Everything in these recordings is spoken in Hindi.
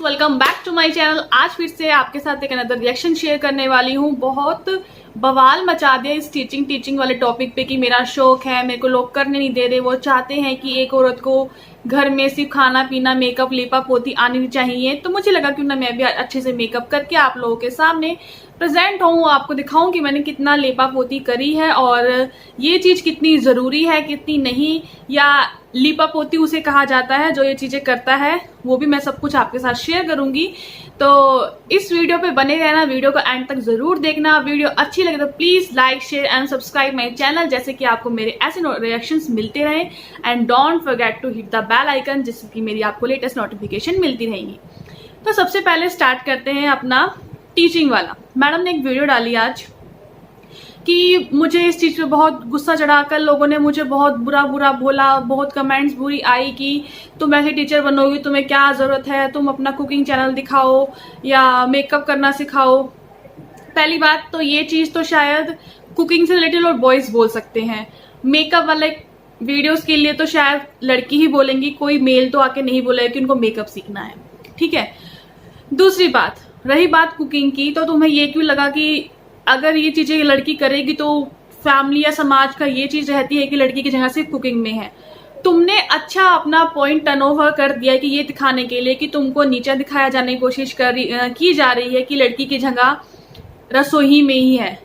Welcome back to my channel. आज फिर से आपके साथ एक अनदर रिएक्शन शेयर करने वाली हूँ। बहुत बवाल मचा दिया इस टीचिंग वाले टॉपिक पे कि मेरा शौक है, मेरे को लोग करने नहीं दे रहे। वो चाहते हैं कि एक औरत को घर में सिर्फ खाना पीना, मेकअप, लेपा पोती आनी चाहिए। तो मुझे लगा क्यों ना मैं भी अच्छे से मेकअप करके आप लोगों के सामने प्रेजेंट हूँ, आपको दिखाऊं कि मैंने कितना लेपा पोती करी है और ये चीज कितनी जरूरी है, कितनी नहीं, या लीपा पोती उसे कहा जाता है जो ये चीजें करता है। वो भी मैं सब कुछ आपके साथ शेयर करूंगी। तो इस वीडियो पे बने रहना, वीडियो को एंड तक जरूर देखना। वीडियो अच्छी लगे तो please like, share and subscribe my channel, जैसे कि आपको मेरे ऐसे रिएक्शंस मिलते रहे। And don't forget to hit the bell icon, जिससे कि मेरी आपको लेटेस्ट नोटिफिकेशन मिलती रहेंगी। तो सबसे पहले स्टार्ट करते हैं अपना टीचिंग वाला। मैडम ने एक वीडियो डाली आज कि मुझे इस चीज पे बहुत गुस्सा चढ़ा, कल लोगों ने मुझे बहुत बुरा बोला, बहुत कमेंट्स बुरी आई कि तुम ऐसे टीचर बनोगी, तुम्हें क्या जरूरत है, तुम अपना कुकिंग चैनल दिखाओ या मेकअप करना सिखाओ। पहली बात तो ये चीज तो शायद कुकिंग से रिलेटेड और बॉयज बोल सकते हैं, मेकअप वाले वीडियोस के लिए तो शायद लड़की ही बोलेंगी, कोई मेल तो आके नहीं बोलेगा कि उनको मेकअप सीखना है। ठीक है। दूसरी बात, रही बात कुकिंग की, तो तुम्हें ये क्यों लगा कि अगर ये चीजें लड़की करेगी तो फैमिली या समाज का ये चीज रहती है कि लड़की की जगह सिर्फ कुकिंग में है। तुमने अच्छा अपना पॉइंट टर्न ओवर कर दिया कि ये दिखाने के लिए कि तुमको नीचा दिखाया जाने की कोशिश की जा रही है कि लड़की की जगह रसोई में ही है।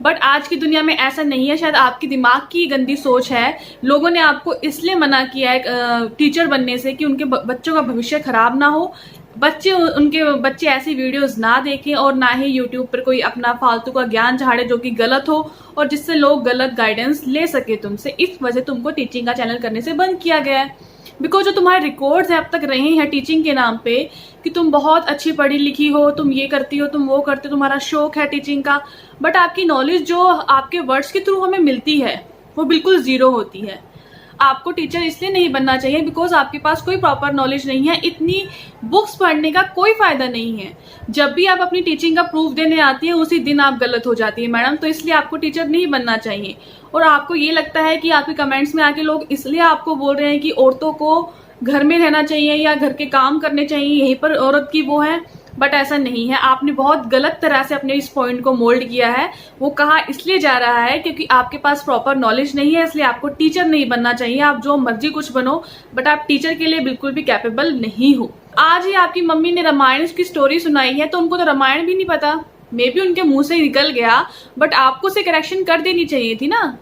बट आज की दुनिया में ऐसा नहीं है। शायद आपकी दिमाग की गंदी सोच है। लोगों ने आपको इसलिए मना किया है टीचर बनने से कि उनके बच्चों का भविष्य खराब ना हो, उनके बच्चे ऐसी वीडियोस ना देखें और ना ही यूट्यूब पर कोई अपना फालतू का ज्ञान झाड़े जो कि गलत हो और जिससे लोग गलत गाइडेंस ले सके तुमसे। इस वजह तुमको टीचिंग का चैनल करने से बंद किया गया है। बिकॉज जो तुम्हारे रिकॉर्ड्स है अब तक रहे हैं टीचिंग के नाम पे कि तुम बहुत अच्छी पढ़ी लिखी हो, तुम ये करती हो, तुम वो करते हो, तुम्हारा शौक है टीचिंग का, बट आपकी नॉलेज जो आपके वर्ड्स के थ्रू हमें मिलती है वो बिल्कुल जीरो होती है। आपको टीचर इसलिए नहीं बनना चाहिए बिकॉज आपके पास कोई प्रॉपर नॉलेज नहीं है। इतनी बुक्स पढ़ने का कोई फायदा नहीं है। जब भी आप अपनी टीचिंग का प्रूफ देने आती है उसी दिन आप गलत हो जाती है मैडम। तो इसलिए आपको टीचर नहीं बनना चाहिए। और आपको ये लगता है कि आपके कमेंट्स में आके लोग इसलिए आपको बोल रहे हैं कि औरतों को घर में रहना चाहिए या घर के काम करने चाहिए, यहीं पर औरत की वो है, बट ऐसा नहीं है। आपने बहुत गलत तरह से अपने इस पॉइंट को मोल्ड किया है। वो कहा इसलिए जा रहा है क्योंकि आपके पास प्रॉपर नॉलेज नहीं है, इसलिए आपको टीचर नहीं बनना चाहिए। आप जो मर्जी कुछ बनो, बट आप टीचर के लिए बिल्कुल भी कैपेबल नहीं हो। आज ही आपकी मम्मी ने रामायण की स्टोरी सुनाई है, तो उनको तो रामायण भी नहीं पता। मे भी उनके मुंह से निकल गया, बट आपको उसे करेक्शन कर देनी चाहिए थी ना,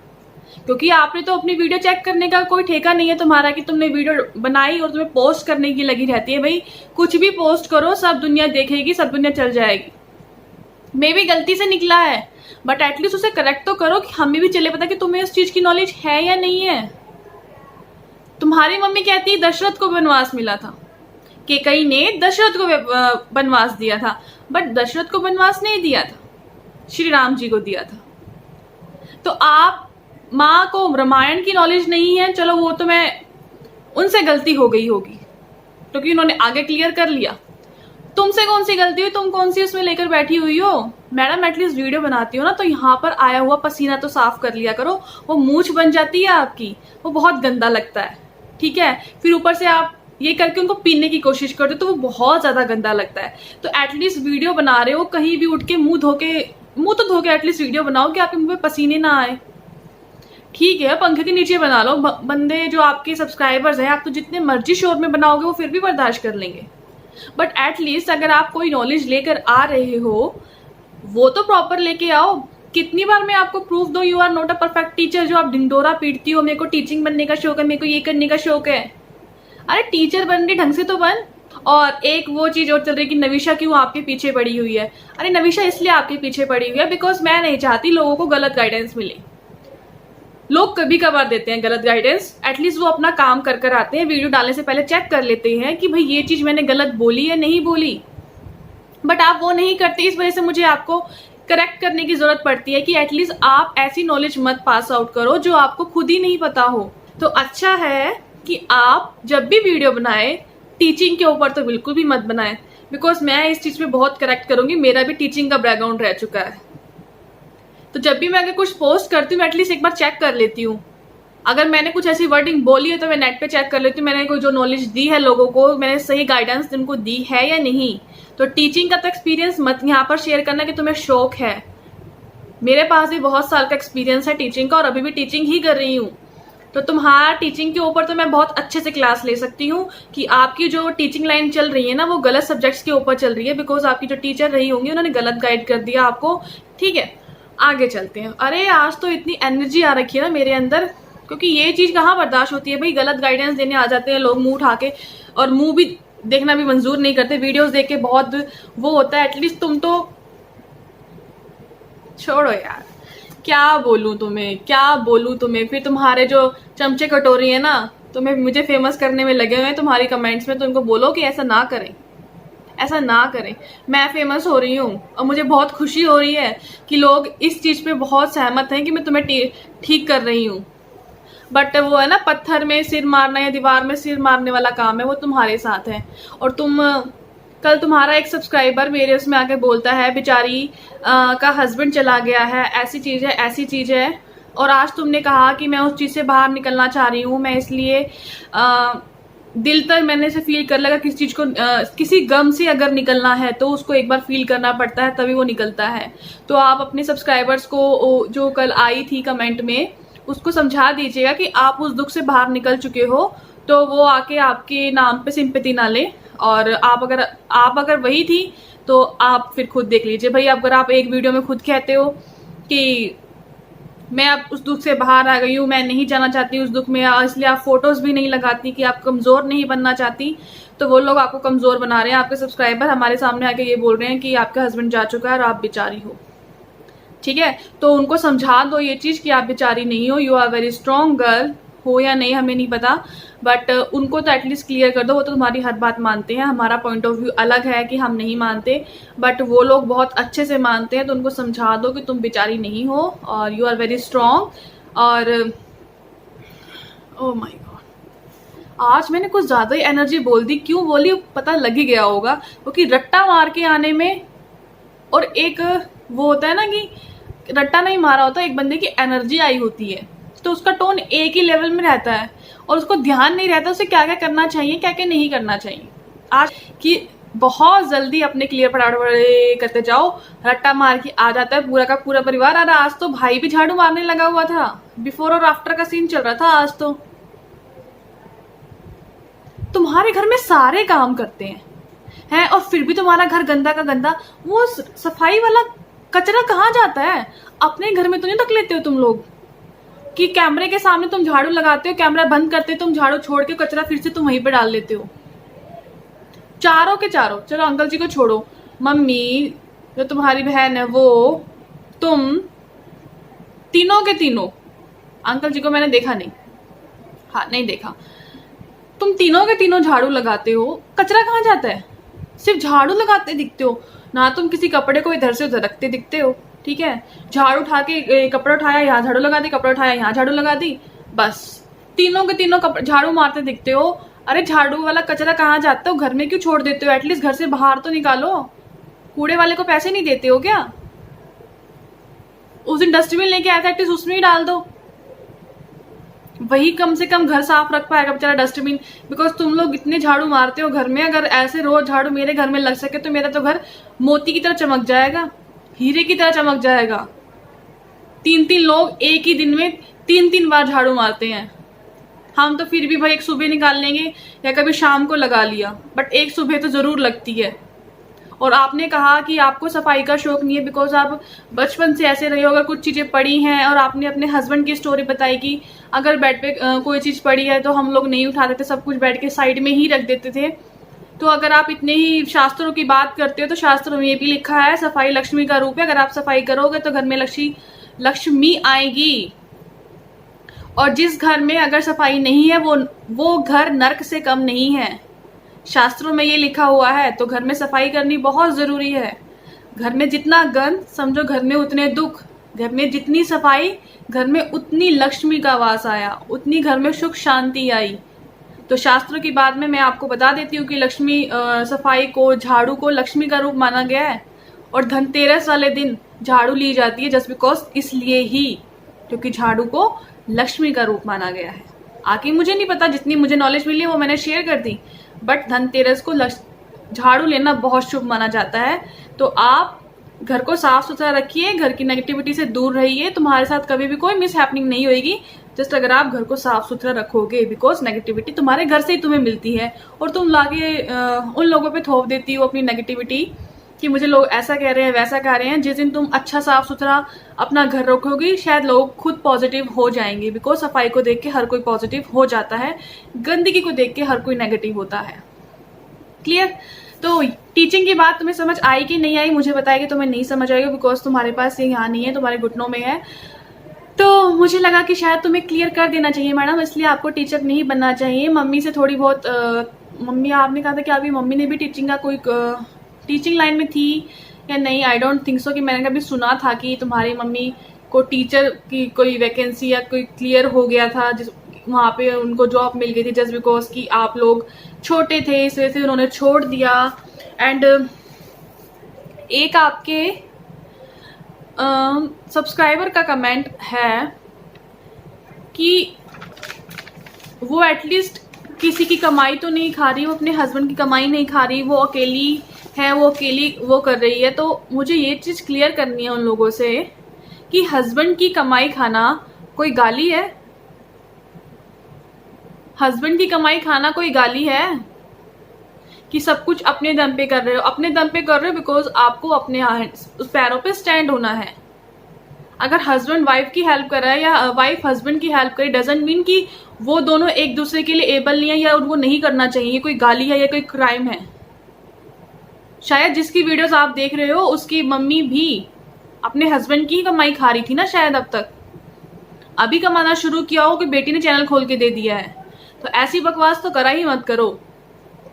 क्योंकि आपने तो अपनी वीडियो चेक करने का कोई ठेका नहीं है तुम्हारा कि तुमने वीडियो बनाई और तुम्हें पोस्ट करने की लगी रहती है। भाई कुछ भी पोस्ट करो, सब दुनिया देखेगी, सब दुनिया चल जाएगी। मे भी गलती से निकला है, बट एटलीस्ट उसे करेक्ट तो करो कि हमें भी चले पता कि तुम्हें इस चीज की नॉलेज है या नहीं है। तुम्हारी मम्मी कहती है दशरथ को वनवास मिला था, कैकेयी ने दशरथ को वनवास दिया था, बट दशरथ को वनवास नहीं दिया था, श्री राम जी को दिया था। तो आप माँ को रामायण की नॉलेज नहीं है, चलो वो तो मैं उनसे गलती हो गई होगी क्योंकि उन्होंने आगे क्लियर कर लिया। तुमसे कौन सी गलती हुई, तुम कौन सी उसमें लेकर बैठी हुई हो। मैडम एटलीस्ट वीडियो बनाती हो ना तो यहाँ पर आया हुआ पसीना तो साफ कर लिया करो। वो मूंछ बन जाती है आपकी, वो बहुत गंदा लगता है। ठीक है। फिर ऊपर से आप ये करके उनको पीने की कोशिश करते तो वो बहुत ज्यादा गंदा लगता है। तो एटलीस्ट वीडियो बना रहे हो, कहीं भी उठ के मुंह तो धो के एटलीस्ट वीडियो बनाओ कि आपके मुंह पे पसीने ना आए। ठीक है, पंखे के नीचे बना लो। बंदे जो आपके सब्सक्राइबर्स हैं, आप तो जितने मर्जी शोर में बनाओगे वो फिर भी बर्दाश्त कर लेंगे। बट एटलीस्ट अगर आप कोई नॉलेज लेकर आ रहे हो वो तो प्रॉपर लेके आओ। कितनी बार मैं आपको प्रूफ दो you are not a perfect teacher, जो आप ढिंडोरा पीटती हो, मेरे को टीचिंग बनने का शौक है, मेरे को ये करने का शौक है। अरे टीचर बन रही ढंग से तो बन। और एक वो चीज और चल रही कि नविशा क्यों आपके पीछे पड़ी हुई है। अरे नविशा इसलिए आपके पीछे पड़ी हुई है बिकॉज मैं नहीं चाहती लोगों को गलत गाइडेंस मिले। लोग कभी कभार देते हैं गलत गाइडेंस, एटलीस्ट वो अपना काम कर कर आते हैं, वीडियो डालने से पहले चेक कर लेते हैं कि भाई ये चीज मैंने गलत बोली या नहीं बोली। बट आप वो नहीं करते, इस वजह से मुझे आपको करेक्ट करने की जरूरत पड़ती है कि एटलीस्ट आप ऐसी नॉलेज मत पास आउट करो जो आपको खुद ही नहीं पता हो। तो अच्छा है कि आप जब भी वीडियो बनाए टीचिंग के ऊपर तो बिल्कुल भी मत बनाए, बिकॉज मैं इस चीज पे बहुत करेक्ट करूंगी। मेरा भी टीचिंग का बैकग्राउंड रह चुका है, तो जब भी मैं अगर कुछ पोस्ट करती हूँ एटलीस्ट एक बार चेक कर लेती हूँ अगर मैंने कुछ ऐसी वर्डिंग बोली है तो मैं नेट पे चेक कर लेती हूँ मैंने कोई जो नॉलेज दी है लोगों को, मैंने सही गाइडेंस उनको दी है या नहीं। तो टीचिंग का तो एक्सपीरियंस मत यहाँ पर शेयर करना कि तुम्हें शौक है। मेरे पास भी बहुत साल का एक्सपीरियंस है टीचिंग का और अभी भी टीचिंग ही कर रही हूँ। तो तुम्हारा टीचिंग के ऊपर तो मैं बहुत अच्छे से क्लास ले सकती हूँ कि आपकी जो टीचिंग लाइन चल रही है ना वो गलत सब्जेक्ट्स के ऊपर चल रही है, बिकॉज आपकी जो टीचर रही होंगी उन्होंने गलत गाइड कर दिया आपको। ठीक है, आगे चलते हैं। अरे आज तो इतनी एनर्जी आ रखी है ना मेरे अंदर, क्योंकि ये चीज कहाँ बर्दाश्त होती है भाई। गलत गाइडेंस देने आ जाते हैं लोग मुंह उठा के, और मुंह भी देखना भी मंजूर नहीं करते। वीडियोस देख के बहुत वो होता है। एटलीस्ट तुम तो छोड़ो यार, क्या बोलूं तुम्हें, क्या बोलूं तुम्हें। फिर तुम्हारे जो चमचे कटोरी है ना, तुम्हें मुझे फेमस करने में लगे हुए हैं तुम्हारी कमेंट्स में, तो उनको बोलो कि ऐसा ना करें, ऐसा ना करें। मैं फेमस हो रही हूँ और मुझे बहुत खुशी हो रही है कि लोग इस चीज पे बहुत सहमत हैं कि मैं तुम्हें ठीक कर रही हूँ। बट वो है ना, पत्थर में सिर मारना या दीवार में सिर मारने वाला काम है, वो तुम्हारे साथ है। और कल तुम्हारा एक सब्सक्राइबर मेरे उसमें आके बोलता है बेचारी का हस्बैंड चला गया है, ऐसी चीज है, ऐसी चीज है। और आज तुमने कहा कि मैं उस चीज से बाहर निकलना चाह रही हूँ, मैं इसलिए दिल तक मैंने से फील कर लगा किसी चीज को, किसी गम से अगर निकलना है तो उसको एक बार फील करना पड़ता है, तभी वो निकलता है। तो आप अपने सब्सक्राइबर्स को जो कल आई थी कमेंट में, उसको समझा दीजिएगा कि आप उस दुख से बाहर निकल चुके हो, तो वो आके आपके नाम पे सिंपैथी ना ले। और आप अगर वही थी तो आप फिर खुद देख लीजिए भाई। अगर आप एक वीडियो में खुद कहते हो कि मैं अब उस दुख से बाहर आ गई हूँ, मैं नहीं जाना चाहती उस दुख में, इसलिए आप फोटोज भी नहीं लगाती कि आप कमजोर नहीं बनना चाहती, तो वो लोग आपको कमजोर बना रहे हैं। आपके सब्सक्राइबर हमारे सामने आके ये बोल रहे हैं कि आपका हस्बैंड जा चुका है और आप बेचारी हो। ठीक है, तो उनको समझा दो ये चीज कि आप बेचारी नहीं हो, you are very strong girl. हो या नहीं हमें नहीं पता, बट उनको तो एटलीस्ट क्लियर कर दो। वो तो तुम्हारी हर बात मानते हैं, हमारा पॉइंट ऑफ व्यू अलग है कि हम नहीं मानते, बट वो लोग बहुत अच्छे से मानते हैं। तो उनको समझा दो कि तुम बेचारी नहीं हो और यू आर वेरी स्ट्रॉन्ग। और ओ माय गॉड, आज मैंने कुछ ज्यादा ही एनर्जी बोल दी। क्यों बोली पता लग ही गया होगा, क्योंकि रट्टा मार के आने में, और एक वो होता है ना कि रट्टा नहीं मारा होता, एक बंदे की एनर्जी आई होती है, तो उसका टोन एक ही लेवल में रहता है और उसको ध्यान नहीं रहता उसे क्या क्या करना चाहिए, क्या क्या नहीं करना चाहिए। आज की बहुत जल्दी अपने क्लियर पड़ाड़े करते जाओ, रट्टा मार के आ जाता है पूरा का पूरा परिवार। अरे आज तो भाई भी झाड़ू मारने लगा हुआ था, बिफोर और आफ्टर का सीन चल रहा था आज तो। तुम्हारे घर में सारे काम करते हैं और फिर भी तुम्हारा घर गंदा का गंदा। वो सफाई वाला कचरा कहाँ जाता है? अपने घर में तो नहीं रख लेते हो तुम लोग कि कैमरे के सामने तुम झाड़ू लगाते हो, कैमरा बंद करते हो, तुम झाड़ू छोड़ के कचरा फिर से तुम वहीं पे डाल लेते हो, चारों के चारों। चलो अंकल जी को छोड़ो, मम्मी जो तुम्हारी बहन है वो, तुम तीनों के तीनों, अंकल जी को मैंने देखा नहीं, हाँ नहीं देखा, तुम तीनों के तीनों झाड़ू लगाते हो, कचरा कहाँ जाता है? सिर्फ झाड़ू लगाते दिखते हो ना, तुम किसी कपड़े को इधर से उधर रखते दिखते हो। ठीक है, झाड़ू उठा के कपड़ा उठाया यहाँ झाड़ू लगा दी, कपड़ा उठाया यहाँ झाड़ू लगा दी, बस तीनों के तीनों झाड़ू मारते दिखते हो। अरे झाड़ू वाला कचरा कहाँ जाता हो? घर में क्यों छोड़ देते हो? एटलीस्ट घर से बाहर तो निकालो। कूड़े वाले को पैसे नहीं देते हो क्या? उस दिन डस्टबिन लेके आया था, एटलीस्ट उसमें ही डाल दो, वही कम से कम घर साफ रख पाएगा बेचारा डस्टबिन। बिकॉज तुम लोग इतने झाड़ू मारते हो घर में, अगर ऐसे रोज झाड़ू मेरे घर में लग सके तो मेरा तो घर मोती की तरह चमक जाएगा, हीरे की तरह चमक जाएगा। 3-3 लोग एक ही दिन में 3-3 बार झाड़ू मारते हैं। हम तो फिर भी भाई एक सुबह निकाल लेंगे या कभी शाम को लगा लिया, बट एक सुबह तो जरूर लगती है। और आपने कहा कि आपको सफाई का शौक नहीं है बिकॉज आप बचपन से ऐसे रहे हो। अगर कुछ चीजें पड़ी हैं, और आपने अपने हस्बैंड की स्टोरी बताई कि अगर बेड पे कोई चीज पड़ी है तो हम लोग नहीं उठाते थे, सब कुछ बेड के साइड में ही रख देते थे। तो अगर आप इतने ही शास्त्रों की बात करते हो तो शास्त्रों में ये भी लिखा है सफाई लक्ष्मी का रूप है। अगर आप सफाई करोगे तो घर में लक्ष्मी आएगी, और जिस घर में अगर सफाई नहीं है वो घर नर्क से कम नहीं है। शास्त्रों में ये लिखा हुआ है, तो घर में सफाई करनी बहुत जरूरी है। घर में जितना गंद समझो घर में उतने दुख, घर में जितनी सफाई घर में उतनी लक्ष्मी का वास आया, उतनी घर में सुख शांति आई। तो शास्त्रों की बात में मैं आपको बता देती हूँ कि लक्ष्मी सफाई को, झाड़ू को लक्ष्मी का रूप माना गया है। और धनतेरस वाले दिन झाड़ू ली जाती है जस्ट बिकॉज इसलिए ही, क्योंकि झाड़ू को लक्ष्मी का रूप माना गया है। आगे मुझे नहीं पता, जितनी मुझे नॉलेज मिली है वो मैंने शेयर कर दी, बट धनतेरस को झाड़ू लेना बहुत शुभ माना जाता है। तो आप घर को साफ सुथरा रखिए, घर की नेगेटिविटी से दूर रहिए, तुम्हारे साथ कभी भी कोई मिस हैपनिंग नहीं होगी जस्ट अगर आप घर को साफ सुथरा रखोगे, बिकॉज नेगेटिविटी तुम्हारे घर से ही तुम्हें मिलती है और तुम लाके उन लोगों पे थोप देती हो अपनी नेगेटिविटी कि मुझे लोग ऐसा कह रहे हैं वैसा कह रहे हैं। जिस दिन तुम अच्छा साफ सुथरा अपना घर रखोगी शायद लोग खुद पॉजिटिव हो जाएंगे, बिकॉज सफाई को देख के हर कोई पॉजिटिव हो जाता है, गंदगी को देख के हर कोई नेगेटिव होता है। क्लियर? तो टीचिंग की बात तुम्हें समझ आई कि नहीं आई मुझे बताएगी, तुम्हें नहीं समझ आएगी बिकॉज तुम्हारे पास ये यहाँ नहीं है, तुम्हारे घुटनों में है। तो मुझे लगा कि शायद तुम्हें क्लियर कर देना चाहिए मैडम, इसलिए आपको टीचर नहीं बनना चाहिए। मम्मी से थोड़ी बहुत मम्मी आपने कहा था कि अभी मम्मी ने भी टीचिंग का कोई टीचिंग लाइन में थी या नहीं, आई डोंट थिंक सो कि मैंने कभी सुना था कि तुम्हारी मम्मी को टीचर की कोई वैकेंसी या कोई क्लियर हो गया था जिस वहाँ पे उनको जॉब मिल गई थी, जस्ट बिकॉज कि आप लोग छोटे थे इस वजह से उन्होंने छोड़ दिया। एंड एक आपके सब्सक्राइबर का कमेंट है कि वो एटलीस्ट किसी की कमाई तो नहीं खा रही, वो अपने हस्बैंड की कमाई नहीं खा रही, वो अकेली है, वो अकेली वो कर रही है। तो मुझे ये चीज़ क्लियर करनी है उन लोगों से कि हस्बैंड की कमाई खाना कोई गाली है? हस्बैंड की कमाई खाना कोई गाली है कि सब कुछ अपने दम पे कर रहे हो? अपने दम पे कर रहे हो बिकॉज आपको अपने उस पैरों पे स्टैंड होना है। अगर हस्बैंड वाइफ की हेल्प कर रहा है या वाइफ हस्बैंड की हेल्प करे डजंट मीन कि वो दोनों एक दूसरे के लिए एबल नहीं है या उनको नहीं करना चाहिए। ये कोई गाली है या कोई क्राइम है? शायद जिसकी वीडियोस आप देख रहे हो उसकी मम्मी भी अपने हस्बैंड की ही कमाई खा रही थी ना शायद, अब तक अभी कमाना शुरू किया हो कि बेटी ने चैनल खोल के दे दिया है। तो ऐसी बकवास तो करा ही मत करो।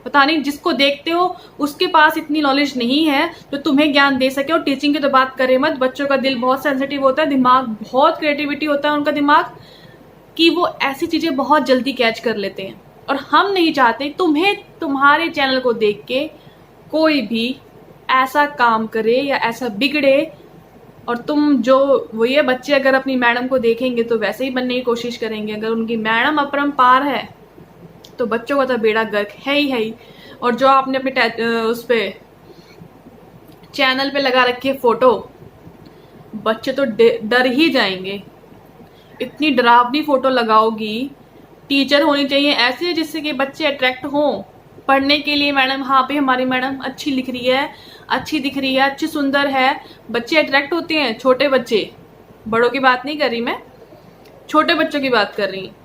पता नहीं जिसको देखते हो उसके पास इतनी नॉलेज नहीं है जो तुम्हें ज्ञान दे सके। और टीचिंग की तो बात करें मत, बच्चों का दिल बहुत सेंसिटिव होता है, दिमाग बहुत क्रिएटिविटी होता है उनका दिमाग, कि वो ऐसी चीजें बहुत जल्दी कैच कर लेते हैं। और हम नहीं चाहते तुम्हें तुम्हारे चैनल को देख के कोई भी ऐसा काम करे या ऐसा बिगड़े। और तुम जो वो ये बच्चे अगर अपनी मैडम को देखेंगे तो वैसे ही बनने की कोशिश करेंगे। अगर उनकी मैडम अपरंपार है तो बच्चों का तो बेड़ा गर्क है ही। और जो आपने अपने उस पे चैनल पे लगा रखी है फोटो, बच्चे तो डर ही जाएंगे। इतनी डरावनी फोटो लगाओगी, टीचर होनी चाहिए ऐसे जिससे कि बच्चे अट्रैक्ट हों पढ़ने के लिए। मैडम हाँ पे हमारी मैडम अच्छी लिख रही है, अच्छी दिख रही है, अच्छी सुंदर है, बच्चे अट्रैक्ट होते हैं। छोटे बच्चे, बड़ों की बात नहीं कर रही मैं, छोटे बच्चों की बात कर रही हूँ।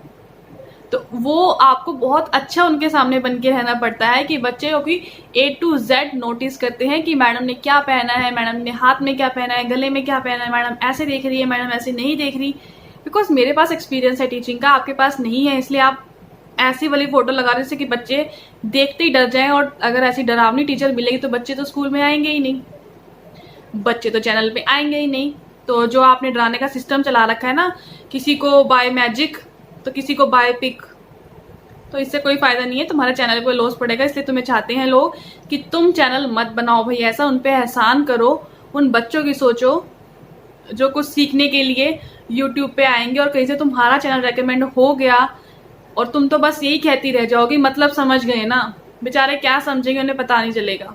तो वो आपको बहुत अच्छा उनके सामने बन के रहना पड़ता है कि बच्चे की A to Z नोटिस करते हैं कि मैडम ने क्या पहना है, मैडम ने हाथ में क्या पहना है, गले में क्या पहना है, मैडम ऐसे देख रही है, मैडम ऐसे नहीं देख रही। बिकॉज मेरे पास एक्सपीरियंस है टीचिंग का, आपके पास नहीं है, इसलिए आप ऐसी वाली फोटो लगा रहे कि बच्चे देखते ही डर जाएं। और अगर ऐसी डरावनी टीचर मिलेगी तो बच्चे तो स्कूल में आएंगे ही नहीं, बच्चे तो चैनल पे आएंगे ही नहीं। तो जो आपने डराने का सिस्टम चला रखा है ना, किसी को बाय मैजिक तो किसी को बाय पिक, तो इससे कोई फायदा नहीं है, तुम्हारे चैनल पे लॉस पड़ेगा। इसलिए तुम्हें चाहते हैं लोग कि तुम चैनल मत बनाओ भाई ऐसा, उन पे एहसान करो, उन बच्चों की सोचो जो कुछ सीखने के लिए यूट्यूब पे आएंगे और कहीं से तुम्हारा चैनल रेकमेंड हो गया और तुम तो बस यही कहती रह जाओगी मतलब समझ गए ना। बेचारे क्या समझेंगे उन्हें पता नहीं चलेगा,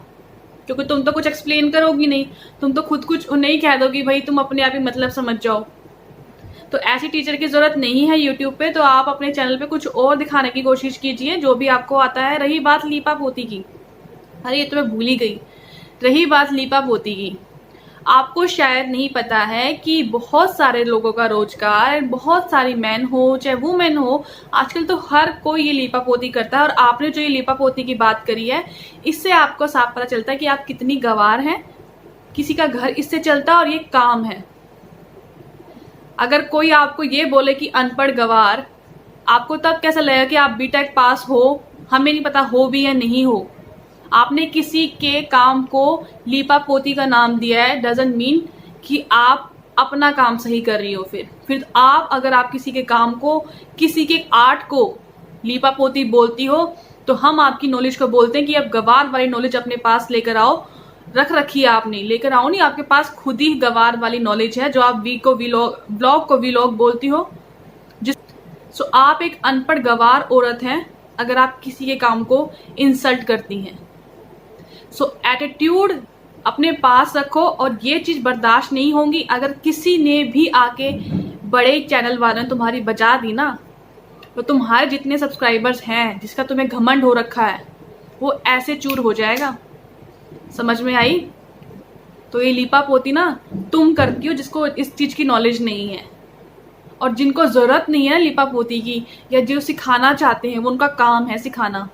क्योंकि तुम तो कुछ एक्सप्लेन करोगी नहीं, तुम तो खुद कुछ उन्हें ही कह दोगी भाई तुम अपने आप ही मतलब समझ जाओ। तो ऐसी टीचर की जरूरत नहीं है यूट्यूब पे। तो आप अपने चैनल पे कुछ और दिखाने की कोशिश कीजिए जो भी आपको आता है। रही बात लीपा पोती की, अरे ये तो मैं भूल ही गई, रही बात लीपा पोती की, आपको शायद नहीं पता है कि बहुत सारे लोगों का रोजगार, बहुत सारी मैन हो चाहे वुमेन हो, आजकल तो हर कोई ये लीपा पोती करता है। और आपने जो ये लीपा पोती की बात करी है, इससे आपको साफ पता चलता है कि आप कितनी गंवार हैं। किसी का घर इससे चलता है और ये काम है। अगर कोई आपको ये बोले कि अनपढ़ गंवार, आपको तब कैसा लगेगा कि आप बीटेक पास हो, हमें नहीं पता हो भी या नहीं हो। आपने किसी के काम को लीपा पोती का नाम दिया है, डजंट मीन कि आप अपना काम सही कर रही हो। फिर आप अगर आप किसी के काम को, किसी के आर्ट को लीपा पोती बोलती हो तो हम आपकी नॉलेज को बोलते हैं कि अब गंवार वाली नॉलेज अपने पास लेकर आओ। रख रखी है आपने, लेकर आओ नहीं, आपके पास खुद ही गंवार वाली नॉलेज है जो आप ब्लॉग को वीलॉग बोलती हो। सो आप एक अनपढ़ गवार औरत हैं अगर आप किसी के काम को इंसल्ट करती हैं। सो एटीट्यूड अपने पास रखो और ये चीज़ बर्दाश्त नहीं होगी अगर किसी ने भी आके बड़े चैनल वालों ने तुम्हारी बजा दी ना, तो तुम्हारे जितने सब्सक्राइबर्स हैं, जिसका तुम्हें घमंड हो रखा है, वो ऐसे चूर हो जाएगा। समझ में आई? तो ये लीपा पोती ना तुम करती हो जिसको इस चीज़ की नॉलेज नहीं है, और जिनको ज़रूरत नहीं है लीपा पोती की या जो सिखाना चाहते हैं वो उनका काम है सिखाना।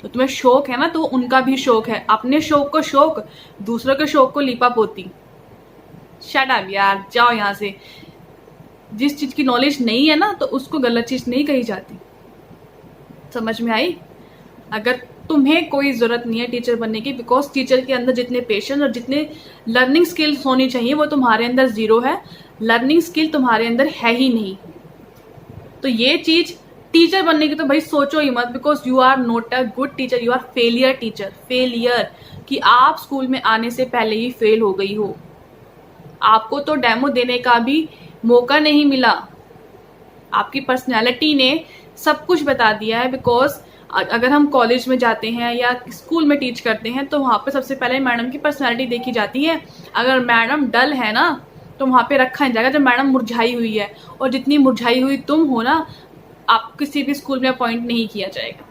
तो तुम्हें शौक है ना, तो उनका भी शौक है। अपने शौक को शौक, दूसरों के शौक को लीपा पोती। शट अप यार, जाओ यहाँ से। जिस चीज़ की नॉलेज नहीं है ना, तो उसको गलत चीज़ नहीं कही जाती। समझ में आई? अगर तुम्हें कोई ज़रूरत नहीं है टीचर बनने की, बिकॉज टीचर के अंदर जितने पेशेंस और जितने लर्निंग स्किल्स होनी चाहिए वो तुम्हारे अंदर ज़ीरो है। लर्निंग स्किल तुम्हारे अंदर है ही नहीं। तो ये चीज़ टीचर बनने की तो भाई सोचो ही मत, because you are not a good teacher, you are failure teacher. Failure कि आप स्कूल में आने से पहले ही फेल हो गई हो। आपको तो डेमो देने का भी मौका नहीं मिला। आपकी पर्सनैलिटी ने सब कुछ बता दिया है। बिकॉज अगर हम कॉलेज में जाते हैं या स्कूल में टीच करते हैं तो वहाँ पे सबसे पहले मैडम की पर्सनैलिटी देखी जाती है। अगर मैडम डल है ना तो वहाँ पे रखा नहीं जाएगा। जब मैडम मुरझाई हुई है, और जितनी मुरझाई हुई तुम हो ना, आप किसी भी स्कूल में अपॉइंट नहीं किया जाएगा।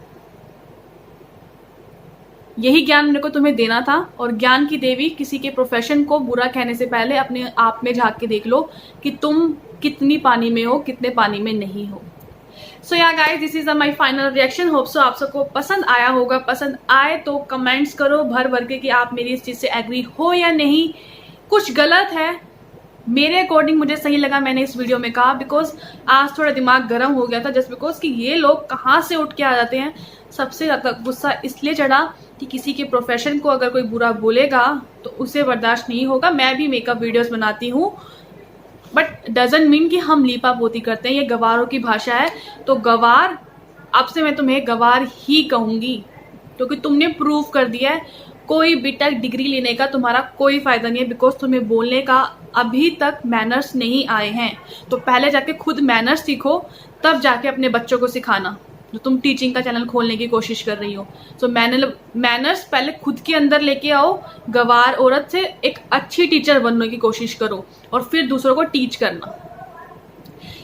यही ज्ञान मेरे को तुम्हें देना था। और ज्ञान की देवी किसी के प्रोफेशन को बुरा कहने से पहले अपने आप में झांक के देख लो कि तुम कितनी पानी में हो, कितने पानी में नहीं हो। सो yeah guys, this is my final reaction. Hope so आप सबको पसंद आया होगा। पसंद आए तो कमेंट्स करो भर भर के कि आप मेरी इस चीज़ से एग्री हो या नहीं। कुछ गलत है, मेरे अकॉर्डिंग मुझे सही लगा मैंने इस वीडियो में कहा। बिकॉज आज थोड़ा दिमाग गर्म हो गया था, जस्ट बिकॉज कि ये लोग कहाँ से उठ के आ जाते हैं। सबसे ज़्यादा गुस्सा इसलिए चढ़ा कि किसी के प्रोफेशन को अगर कोई बुरा बोलेगा तो उसे बर्दाश्त नहीं होगा। मैं भी मेकअप वीडियोस बनाती हूँ, बट डजंट मीन कि हम लीपा पोती करते हैं। ये गवारों की भाषा है, तो गवार, अब से मैं तुम्हें गवार ही कहूँगी, क्योंकि तुमने प्रूव कर दिया है कोई बीटेक डिग्री लेने का तुम्हारा कोई फ़ायदा नहीं है। बिकॉज तुम्हें बोलने का अभी तक मैनर्स नहीं आए हैं। तो पहले जाके खुद मैनर्स सीखो, तब जाके अपने बच्चों को सिखाना, जो तुम टीचिंग का चैनल खोलने की कोशिश कर रही हो। सो मैनर्स पहले खुद के अंदर लेके आओ। गवार औरत से एक अच्छी टीचर बनने की कोशिश करो और फिर दूसरों को टीच करना।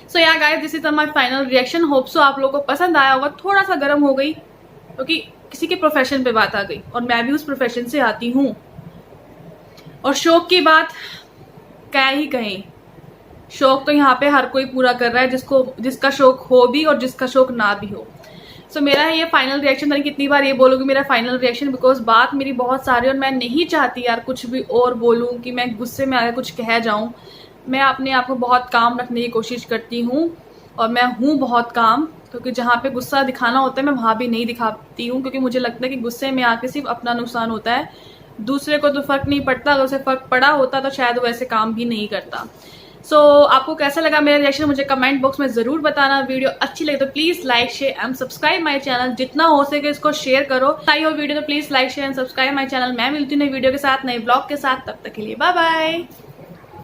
सो या guys, this is my final reaction. Hope so आप लोगों को पसंद आया होगा। थोड़ा सा गर्म हो गई क्योंकि किसी के प्रोफेशन पे बात आ गई, और मैं भी उस प्रोफेशन से आती हूँ। और शौक की बात क्या ही कहें, शौक तो यहाँ पे हर कोई पूरा कर रहा है, जिसका शौक हो भी और जिसका शौक ना भी हो। सो मेरा ये फाइनल रिएक्शन था। कितनी बार ये बोलूँगी मेरा फाइनल रिएक्शन, बिकॉज बात मेरी बहुत सारी, और मैं नहीं चाहती यार कुछ भी और बोलूँ कि मैं गुस्से में आकर कुछ कह जाऊँ। मैं अपने आप को बहुत काम रखने की कोशिश करती हूँ, और मैं हूँ बहुत काम, क्योंकि जहाँ पे गुस्सा दिखाना होता है मैं वहाँ भी नहीं दिखाती हूँ। क्योंकि मुझे लगता है कि गुस्से में आके सिर्फ अपना नुकसान होता है, दूसरे को तो फ़र्क नहीं पड़ता। अगर उसे फ़र्क पड़ा होता तो शायद वो ऐसे काम भी नहीं करता। सो आपको कैसा लगा मेरा रिएक्शन मुझे कमेंट बॉक्स में ज़रूर बताना। वीडियो अच्छी लगे तो please like share and subscribe my channel. जितना हो सके इसको शेयर करो। आई हो वीडियो तो please like share and subscribe my channel. मैं मिलती हूँ नई वीडियो के साथ, नए ब्लॉग के साथ। तब तक के लिए बाय बाय।